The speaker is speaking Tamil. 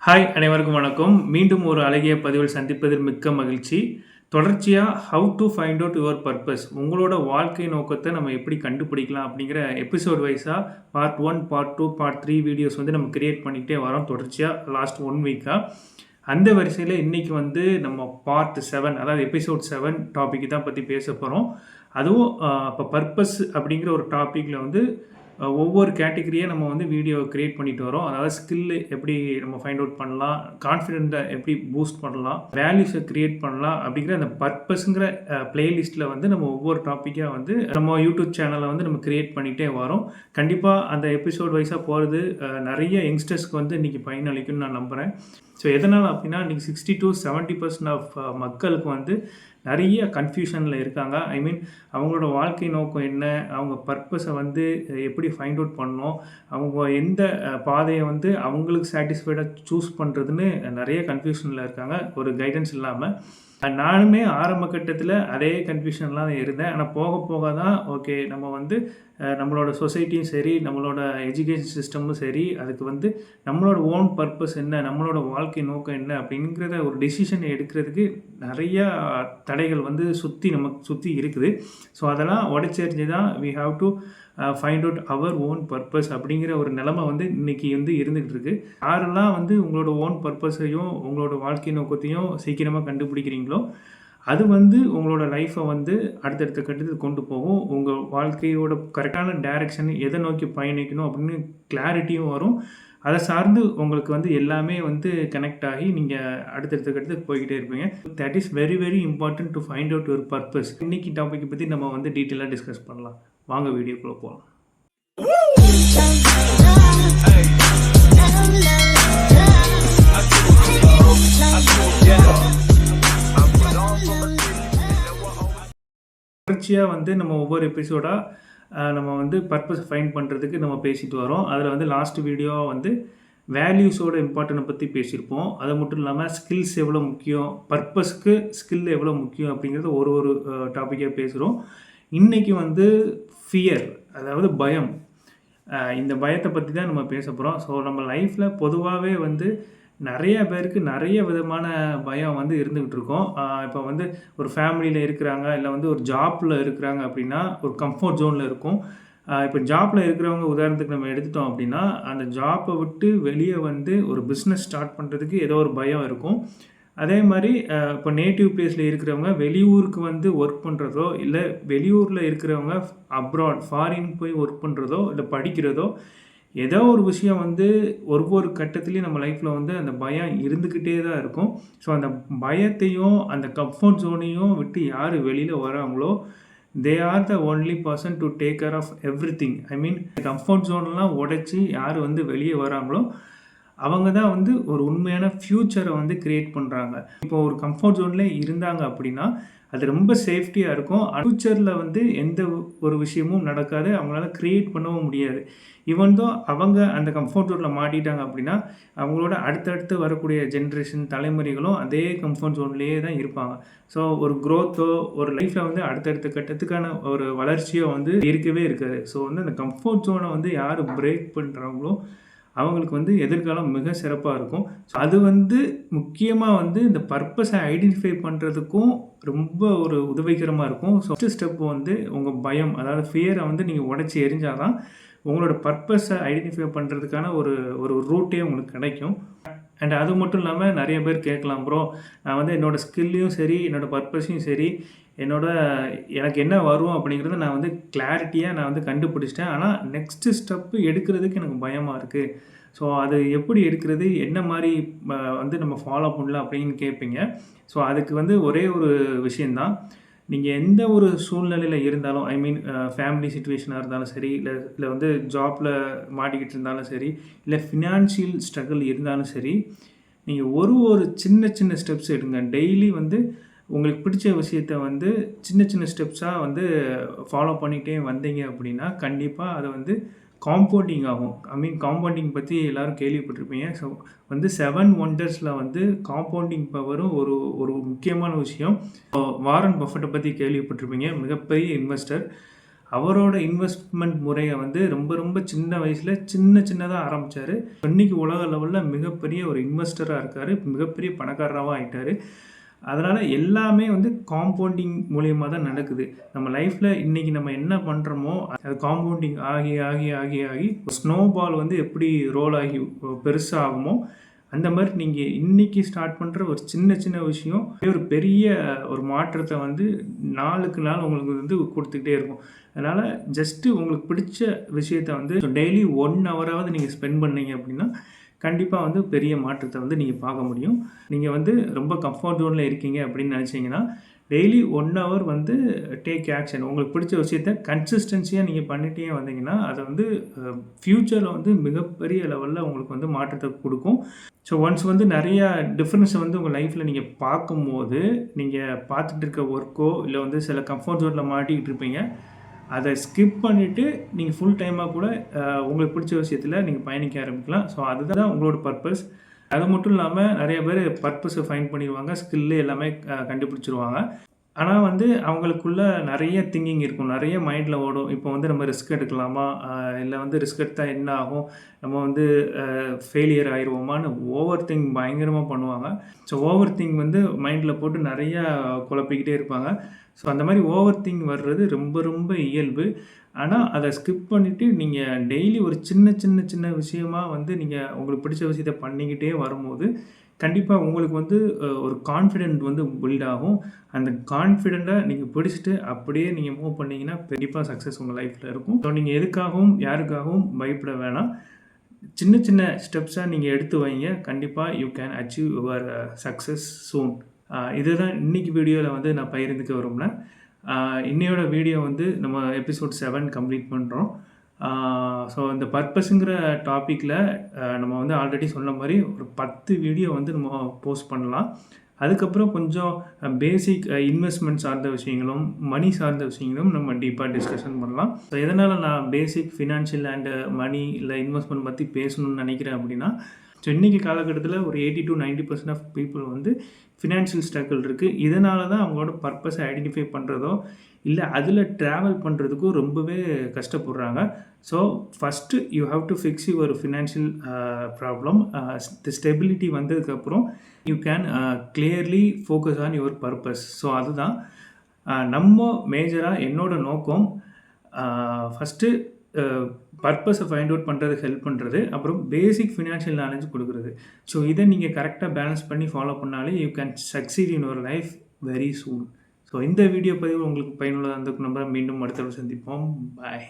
ஹாய் அனைவருக்கும் வணக்கம். மீண்டும் ஒரு அழகிய பதிவில் சந்திப்பதில் மிக்க மகிழ்ச்சி. தொடர்ச்சியாக how to find out your purpose, உங்களோட வாழ்க்கை நோக்கத்தை நம்ம எப்படி கண்டுபிடிக்கலாம் அப்படிங்கிற எபிசோட் வைஸாக பார்ட் 1, பார்ட் 2, பார்ட் 3 வீடியோஸ் வந்து நம்ம கிரியேட் பண்ணிக்கிட்டே வரோம் தொடர்ச்சியாக லாஸ்ட் 1 வீக்காக. அந்த வரிசையில் இன்றைக்கி வந்து நம்ம பார்ட் 7, அதாவது எபிசோட் 7 டாபிக் தான் பற்றி பேச போகிறோம். அதுவும் இப்போ பர்பஸ் அப்படிங்கிற ஒரு டாப்பிக்கில் வந்து ஒவ்வொரு கேட்டகரியாக நம்ம வந்து வீடியோ க்ரியேட் பண்ணிட்டு வரோம். அதாவது ஸ்கில்லு எப்படி நம்ம ஃபைண்ட் அவுட் பண்ணலாம், கான்ஃபிடென்ட்டை எப்படி பூஸ்ட் பண்ணலாம், வேல்யூஸை க்ரியேட் பண்ணலாம் அப்படிங்கிற அந்த பர்பஸுங்கிற பிளேலிஸ்ட்டில் வந்து நம்ம ஒவ்வொரு டாப்பிக்காக வந்து நம்ம யூடியூப் சேனலை வந்து நம்ம க்ரியேட் பண்ணிகிட்டே வரோம். கண்டிப்பாக அந்த எபிசோட் வைஸாக போகிறது நிறைய யங்ஸ்டர்ஸ்க்கு வந்து இன்றைக்கி பயனளிக்கும்னு நான் நம்புகிறேன். ஸோ எதனால் அப்படின்னா இன்றைக்கி 60 to 70% ஆஃப் மக்களுக்கு வந்து நிறைய கன்ஃபியூஷனில் இருக்காங்க. ஐ மீன் அவங்களோட வாழ்க்கை நோக்கம் என்ன, அவங்க பர்பஸை வந்து எப்படி ஃபைண்ட் அவுட் பண்ணணும், அவங்க எந்த பாதையை வந்து அவங்களுக்கு சாட்டிஸ்ஃபைடாக சூஸ் பண்ணுறதுன்னு நிறைய கன்ஃபியூஷனில் இருக்காங்க, ஒரு கைடன்ஸ் இல்லாமல். நானுமே ஆரம்ப கட்டத்தில் அதே கன்ஃபியூஷன்லாம் இருந்தேன். ஆனால் போக போக தான் ஓகே, நம்ம வந்து நம்மளோட சொசைட்டியும் சரி, நம்மளோட எஜுகேஷன் சிஸ்டமும் சரி, அதுக்கு வந்து நம்மளோட ஓன் பர்பஸ் என்ன, நம்மளோட வாழ்க்கை நோக்கம் என்ன அப்படிங்கிறத ஒரு டெசிஷன் எடுக்கிறதுக்கு நிறையா தடைகள் வந்து நமக்கு சுற்றி இருக்குது. ஸோ அதெல்லாம் உடைச்செறிஞ்சு தான் we have to find out our own purpose அப்படிங்கிற ஒரு நிலைமை வந்து இன்றைக்கி வந்து இருந்துகிட்டு இருக்குது. யாரெல்லாம் வந்து உங்களோட ஓன் பர்பஸையும் உங்களோட வாழ்க்கை நோக்கத்தையும் சீக்கிரமாக கண்டுபிடிக்கிறீங்களோ அது வந்து உங்களோட லைஃப்பை வந்து அடுத்தடுத்த கட்டத்துக்கு கொண்டு போகும். உங்கள் வாழ்க்கையோட கரெக்டான டைரெக்ஷன் எதை நோக்கி பயணிக்கணும் அப்படின்னு கிளாரிட்டியும் வரும். அதை சார்ந்து உங்களுக்கு வந்து எல்லாமே வந்து கனெக்ட் ஆகி நீங்கள் அடுத்தடுத்த கட்டத்துக்கு போய்கிட்டே இருப்பீங்க. That is very very important to find out your purpose. இன்றைக்கி டாப்பிக்கை பற்றி நம்ம வந்து டீட்டெயிலாக டிஸ்கஸ் பண்ணலாம். வாங்க வீடியோக்குள்ளே போகலாம். தொடர்ச்சியாக வந்து நம்ம ஒவ்வொரு எபிசோடாக நம்ம வந்து பர்பஸ் ஃபைண்ட் பண்ணுறதுக்கு நம்ம பேசிட்டு வரோம். அதில் வந்து லாஸ்ட் வீடியோவாக வந்து வேல்யூஸோட இம்பார்ட்டனை பற்றி பேசியிருப்போம். அது மட்டும் இல்லாமல் ஸ்கில்ஸ் எவ்வளோ முக்கியம், பர்பஸ்க்கு ஸ்கில் எவ்வளோ முக்கியம் அப்படிங்கிறது ஒரு டாப்பிக்காக பேசுகிறோம். இன்றைக்கி வந்து ஃபியர், அதாவது பயம், இந்த பயத்தை பற்றி தான் நம்ம பேச போகிறோம். ஸோ நம்ம லைஃப்பில் பொதுவாகவே வந்து நிறைய பேருக்கு நிறைய விதமான பயம் வந்து இருந்துக்கிட்டு இருக்கோம். இப்போ வந்து ஒரு ஃபேமிலியில் இருக்கிறாங்க, இல்லை வந்து ஒரு ஜாப்பில் இருக்கிறாங்க அப்படின்னா ஒரு கம்ஃபர்ட் ஜோனில் இருக்கும். இப்போ ஜாப்பில் இருக்கிறவங்க உதாரணத்துக்கு நம்ம எடுத்துட்டோம் அப்படின்னா அந்த ஜாப்பை விட்டு வெளியே வந்து ஒரு பிஸ்னஸ் ஸ்டார்ட் பண்ணுறதுக்கு ஏதோ ஒரு பயம் இருக்கும். அதே மாதிரி இப்போ நேட்டிவ் பிளேஸில் இருக்கிறவங்க வெளியூருக்கு வந்து ஒர்க் பண்ணுறதோ, இல்லை வெளியூரில் இருக்கிறவங்க அப்ராட் ஃபாரின் போய் ஒர்க் பண்ணுறதோ, இல்லை படிக்கிறதோ, ஏதோ ஒரு விஷயம் வந்து ஒவ்வொரு கட்டத்துலேயும் நம்ம லைஃப்பில் வந்து அந்த பயம் இருந்துக்கிட்டே தான் இருக்கும். ஸோ அந்த பயத்தையும் அந்த கம்ஃபர்ட் ஜோனையும் விட்டு யார் வெளியில் வராங்களோ they are the only person to take care of எவ்ரி திங். ஐ மீன் கம்ஃபர்ட் ஜோன்லாம் உடைச்சி யார் வந்து வெளியே வராங்களோ அவங்க தான் வந்து ஒரு உண்மையான ஃப்யூச்சரை வந்து க்ரியேட் பண்ணுறாங்க. இப்போ ஒரு கம்ஃபர்ட் ஜோனில் இருந்தாங்க அப்படின்னா அது ரொம்ப சேஃப்டியாக இருக்கும். ஃப்யூச்சரில் வந்து எந்த ஒரு விஷயமும் நடக்காது, அவங்களால க்ரியேட் பண்ணவும் முடியாது. ஈவன் தோ அவங்க அந்த கம்ஃபர்ட் ஜோனில் மாட்டிட்டாங்க அப்படின்னா அவங்களோட அடுத்தடுத்து வரக்கூடிய ஜென்ரேஷன் தலைமுறைகளும் அதே கம்ஃபர்ட் ஜோன்லேயே தான் இருப்பாங்க. ஸோ ஒரு க்ரோத்தோ ஒரு லைஃப்பில் வந்து அடுத்தடுத்த கட்டத்துக்கான ஒரு வளர்ச்சியோ வந்து இருக்கவே இருக்காது. ஸோ வந்து அந்த கம்ஃபர்ட் ஜோனை வந்து யார் பிரேக் பண்ணுறாங்களோ அவங்களுக்கு வந்து எதிர்காலம் மிக சிறப்பாக இருக்கும். ஸோ அது வந்து முக்கியமாக வந்து இந்த பர்பஸை ஐடென்டிஃபை பண்ணுறதுக்கும் ரொம்ப ஒரு உதவிகரமாக இருக்கும். ஸோ ஃபஸ்ட்டு ஸ்டெப் வந்து உங்கள் பயம், அதாவது ஃபியரை வந்து நீங்கள் உடச்சி எரிஞ்சால் தான் உங்களோட பர்பஸை ஐடென்டிஃபை பண்ணுறதுக்கான ஒரு ரூட்டே உங்களுக்கு கிடைக்கும். அண்ட் அது மட்டும் இல்லாமல் நிறைய பேர் கேட்கலாம், ப்ரோ நான் வந்து என்னோடய ஸ்கில்லையும் சரி, என்னோடய பர்பஸையும் சரி, எனக்கு என்ன வரும் அப்படிங்கிறத நான் வந்து கிளாரிட்டியாக நான் வந்து கண்டுபிடிச்சிட்டேன். ஆனால் நெக்ஸ்ட்டு ஸ்டெப்பு எடுக்கிறதுக்கு எனக்கு பயமாக இருக்குது. ஸோ அது எப்படி எடுக்கிறது, என்ன மாதிரி வந்து நம்ம ஃபாலோ பண்ணலாம் அப்படின்னு கேட்பீங்க. ஸோ அதுக்கு வந்து ஒரே ஒரு விஷயந்தான். நீங்கள் எந்த ஒரு சூழ்நிலையில் இருந்தாலும், ஐ மீன் ஃபேமிலி சிச்சுவேஷனாக இருந்தாலும் சரி, இல்லை வந்து ஜாப்பில் மாட்டிக்கிட்டு இருந்தாலும் சரி, இல்லை ஃபினான்ஷியல் ஸ்ட்ரகிள் இருந்தாலும் சரி, நீங்கள் ஒரு சின்ன சின்ன ஸ்டெப்ஸ் எடுங்க. டெய்லி வந்து உங்களுக்கு பிடிச்ச விஷயத்த வந்து சின்ன சின்ன ஸ்டெப்ஸாக வந்து ஃபாலோ பண்ணிகிட்டே வந்தீங்க அப்படின்னா கண்டிப்பாக அதை வந்து காம்பவுண்டிங் ஆகும். ஐ மீன் காம்பவுண்டிங் பற்றி எல்லோரும் கேள்விப்பட்டிருப்பீங்க. ஸோ வந்து 7 ஒண்டர்ஸில் வந்து காம்பவுண்டிங் பவரும் ஒரு முக்கியமான விஷயம். வாரன் பஃபெட்டை பற்றி கேள்விப்பட்டிருப்பீங்க, மிகப்பெரிய இன்வெஸ்டர். அவரோட இன்வெஸ்ட்மெண்ட் முறையை வந்து ரொம்ப ரொம்ப சின்ன வயசில் சின்னதாக ஆரம்பித்தார். இன்னைக்கு உலக லெவலில் மிகப்பெரிய ஒரு இன்வெஸ்டராக இருக்கார், மிகப்பெரிய பணக்காரராகவும் ஆகிட்டார். அதனால் எல்லாமே வந்து காம்பவுண்டிங் மூலியமாக தான் நடக்குது. நம்ம லைஃப்பில் இன்றைக்கி நம்ம என்ன பண்ணுறோமோ அது காம்பவுண்டிங் ஆகி ஆகி ஆகி ஆகி ஸ்னோ பால் வந்து எப்படி ரோல் ஆகி பெருசாகுமோ அந்த மாதிரி நீங்கள் இன்றைக்கி ஸ்டார்ட் பண்ணுற ஒரு சின்ன விஷயம் ஒரு பெரிய ஒரு மாற்றத்தை வந்து நாளுக்கு நாள் உங்களுக்கு வந்து கொடுத்துக்கிட்டே இருக்கும். அதனால் ஜஸ்ட்டு உங்களுக்கு பிடிச்ச விஷயத்தை வந்து டெய்லி 1 ஹவராவது நீங்கள் ஸ்பெண்ட் பண்ணீங்க அப்படின்னா கண்டிப்பாக வந்து பெரிய மாற்றத்தை வந்து நீங்கள் பார்க்க முடியும். நீங்கள் வந்து ரொம்ப கம்ஃபர்ட் ஜோனில் இருக்கீங்க அப்படின்னு நினச்சிங்கன்னா டெய்லி 1 ஹவர் வந்து டேக் ஆக்ஷன். உங்களுக்கு பிடிச்ச விஷயத்த கன்சிஸ்டன்சியாக நீங்கள் பண்ணிட்டே வந்தீங்கன்னா அது வந்து ஃப்யூச்சரில் வந்து மிகப்பெரிய லெவலில் உங்களுக்கு வந்து மாற்றத்தை கொடுக்கும். ஸோ ஒன்ஸ் வந்து நிறையா டிஃப்ரென்ஸை வந்து உங்கள் லைஃப்பில் நீங்கள் பார்க்கும்போது நீங்கள் பார்த்துட்டு இருக்க ஒர்க்கோ இல்லை வந்து சில கம்ஃபர்ட் ஜோனில் மாட்டிக்கிட்டு இருப்பீங்க. அதை ஸ்கிப் பண்ணிவிட்டு நீங்கள் ஃபுல் டைமாக கூட உங்களுக்கு பிடிச்ச விஷயத்தில் நீங்கள் பயணிக்க ஆரம்பிக்கலாம். ஸோ அதுதான் உங்களோட பர்பஸ். அது மட்டும் இல்லாமல் நிறைய பேர் பர்பஸை ஃபைண்ட் பண்ணிடுவாங்க, ஸ்கில்லு எல்லாமே கண்டுபிடிச்சிருவாங்க. ஆனால் வந்து அவங்களுக்குள்ள நிறைய திங்கிங் இருக்கும், நிறைய மைண்டில் ஓடும். இப்போ வந்து நம்ம ரிஸ்க் எடுக்கலாமா, இல்லை வந்து ரிஸ்க் எடுத்தால் என்ன ஆகும், நம்ம வந்து ஃபெயிலியர் ஆயிடுவோமான்னு ஓவர் திங்க் பயங்கரமாக பண்ணுவாங்க. ஸோ ஓவர் திங்க் வந்து மைண்டில் போட்டு நிறையா குழப்பிக்கிட்டே இருப்பாங்க. ஸோ அந்த மாதிரி ஓவர் திங்க் வர்றது ரொம்ப ரொம்ப இயல்பு. ஆனால் அதை ஸ்கிப் பண்ணிவிட்டு நீங்கள் டெய்லி ஒரு சின்ன விஷயமாக வந்து நீங்கள் உங்களுக்கு பிடிச்ச விஷயத்தை பண்ணிக்கிட்டே வரும்போது கண்டிப்பாக உங்களுக்கு வந்து ஒரு கான்ஃபிடென்ட் வந்து பில்ட் ஆகும். அந்த கான்ஃபிடெண்ட்டை நீங்கள் பிடிச்சிட்டு அப்படியே நீங்கள் மூவ் பண்ணிங்கன்னா கண்டிப்பாக சக்ஸஸ் உங்கள் லைஃப்பில் இருக்கும். ஸோ நீங்கள் எதுக்காகவும் யாருக்காகவும் பயப்பட வேணாம். சின்ன ஸ்டெப்ஸாக நீங்கள் எடுத்து வைங்க. கண்டிப்பாக you can achieve your success soon. இதுதான் இன்றைக்கி வீடியோவில் வந்து நான் பகிர்ந்துக்க விரும்பினேன். இன்னையோட வீடியோ வந்து நம்ம எபிசோட் 7 கம்ப்ளீட் பண்ணுறோம். ஸோ இந்த பர்பஸுங்கிற டாப்பிக்கில் நம்ம வந்து ஆல்ரெடி சொன்ன மாதிரி ஒரு 10 வீடியோ வந்து நம்ம போஸ்ட் பண்ணலாம். அதுக்கப்புறம் கொஞ்சம் பேசிக் இன்வெஸ்ட்மெண்ட் சார்ந்த விஷயங்களும் மணி சார்ந்த விஷயங்களும் நம்ம டீப்பாக டிஸ்கஷன் பண்ணலாம். ஸோ எதனால் நான் பேசிக் ஃபினான்ஷியல் அண்டு மணி இல்லை இன்வெஸ்ட்மெண்ட் பற்றி பேசணும்னு நினைக்கிறேன் அப்படின்னா, ஸோ இன்றைக்கி காலகட்டத்தில் ஒரு 80 to 90% ஆஃப் பீப்புள் வந்து ஃபினான்ஷியல் ஸ்ட்ரகிள் இருக்குது. இதனால தான் அவங்களோட பர்பஸை ஐடென்டிஃபை பண்ணுறதோ இல்லை அதில் ட்ராவல் பண்ணுறதுக்கும் ரொம்பவே கஷ்டப்படுறாங்க. So first you have to fix your financial problem. Stability வந்ததுக்கப்புறம் you can clearly focus on your purpose. So அதுதான் நம்ம மேஜராக என்னோட நோக்கம். ஃபஸ்ட்டு பர்பஸை ஃபைண்ட் அவுட் பண்ணுறதுக்கு ஹெல்ப் பண்ணுறது, அப்புறம் பேசிக் ஃபினான்ஷியல் நாலேஜ் கொடுக்குறது. ஸோ இதை நீங்கள் கரெக்டாக பேலன்ஸ் பண்ணி ஃபாலோ பண்ணாலே you can succeed in your life very soon. So இந்த வீடியோ பதிவு உங்களுக்கு பயனுள்ளதாக இருந்த நம்பரை மீண்டும் அடுத்த சந்திப்போம். பாய்.